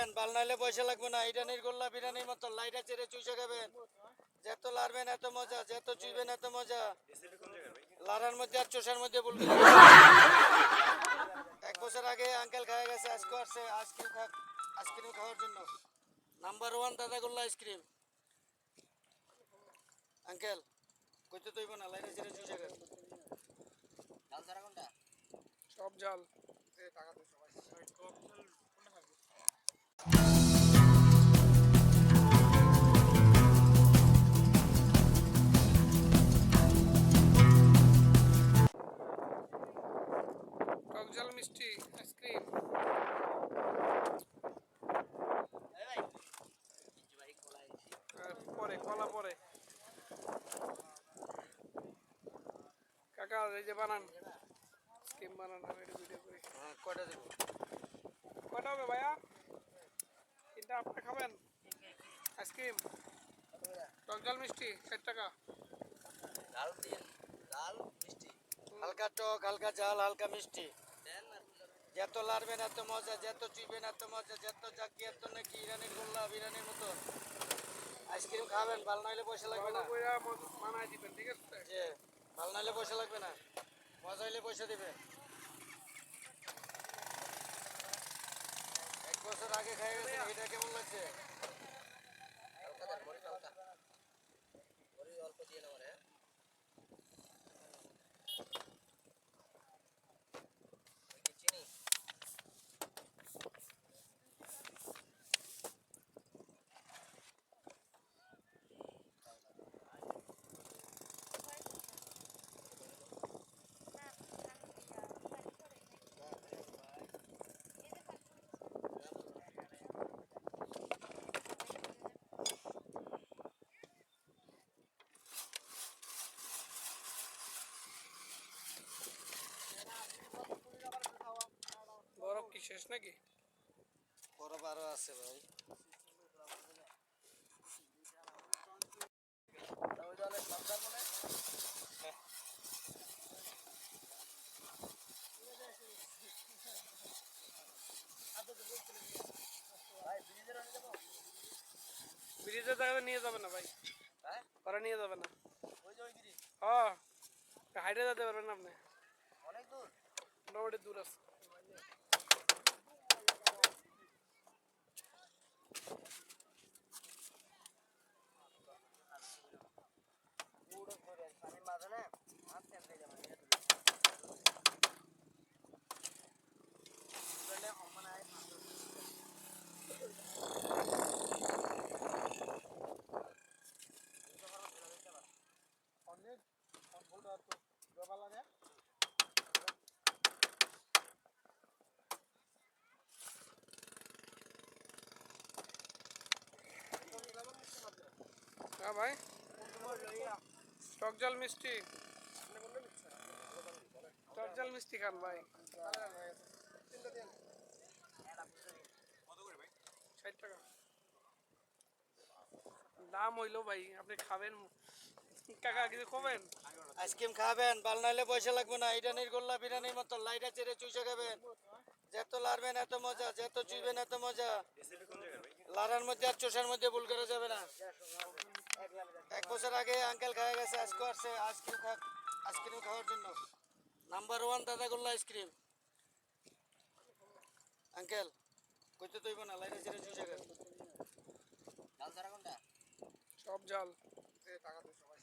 খাবেন, বাল নাইলে পয়সা লাগবে না। ইরানির গোল্লা বিরানির মতো লাইটা চেড়ে চুষে খাবেন। যত লাড়বেন এত মজা, যত চুইবেন এত মজা। লাড়ার মধ্যে আর চোষার মধ্যে বলবেন। 1 বছর আগে আঙ্কেল খাওয়া গেছে, আজকে আসছে আইসক্রিম খাওয়ার জন্য। নাম্বার 1 দাদা গোল্লা আইসক্রিম। আঙ্কেল কইতে তৈব না, লাইটা চেড়ে চুষে খাবেন। জাল ছাড়া কোনটা? সব জাল। টাকা তো সবাই টক ঝাল মিষ্টি আইসক্রিম। পরে কলা পরে কাকা এই যে বানান আইসক্রিম বানান, আমি এটা ভিডিও করি। হ্যাঁ, কয়টা দেবো? কয়টা হবে ভাইয়া? 3টা আপনি খাবেন? আইসক্রিম টক ঝাল মিষ্টি 60 টাকা। ডাল দিন, ডাল মিষ্টি। হালকা টক, হালকা ঝাল, হালকা মিষ্টি। যত লাড়বেন এত মজা, যত চুইবেন এত মজা, যত জাকি এত নাকি। ইরানির গোল্লা বিরানির মতো আইসক্রিম খাবেন, বাল নাইলে পয়সা লাগবে না। মানায় দিবেন, ঠিক আছে? যে বাল নাইলে পয়সা লাগবে না, মজা হইলে পয়সা দিবেন। 1 বছর আগে খাই গেছে, এটা কেমন লাগছে? হালকা দেন, মরিচ হালকা। মরিচ অল্প দিয়ে নাও রে। চিনি বরফ কি শেষ নাকি? বরফ আরো আছে ভাই। ওই জলে সবজাল মনে ভাই ব্রিজের আনে যাবো। ব্রিজে যাবে, নিয়ে যাবে না ভাই, হ্যাঁ ওরা নিয়ে যাবে না। ওই যে ওই ব্রিজ হ্যাঁ, হাইটে যেতে পারবেন না আপনি, অনেক দূর। মোটামুটি দূর আছে। পুরো ঘুরে পানির মাঝে না হাত তেল দিয়ে যাবে। বলে অমন আয় অনেক ভুল আর তো জবালা না। হ্যাঁ ভাই, টক ঝাল মিষ্টি, টক ঝাল মিষ্টি খান ভাই। 60 টাকা দাম হইলো ভাই, আপনি খাবেন কাকা, কিছু খাবেন? আইসক্রিম খাবেন, বাল নাইলে পয়সা লাগবে না। ইরানির গোল্লা বিরানির মতো লাইটা চেড়ে চুষে খাবেন। যত লাড়বেন এত মজা, যত চুইবেন এত মজা। লাড়ার মধ্যে আর চোষার মধ্যে ভুল করা যাবে না। 1 বছর আগে আঙ্কেল খাওয়া গেছে, আজকে আসছে আইসক্রিম খাওয়ার জন্য। নাম্বার 1 দাদা গোল্লা আইসক্রিম। আঙ্কেল কইতে তৈব না, লাইটা চেড়ে চুষে খাবেন। জাল ছাড়া কোনটা? সব জাল। টাকা তো সবাই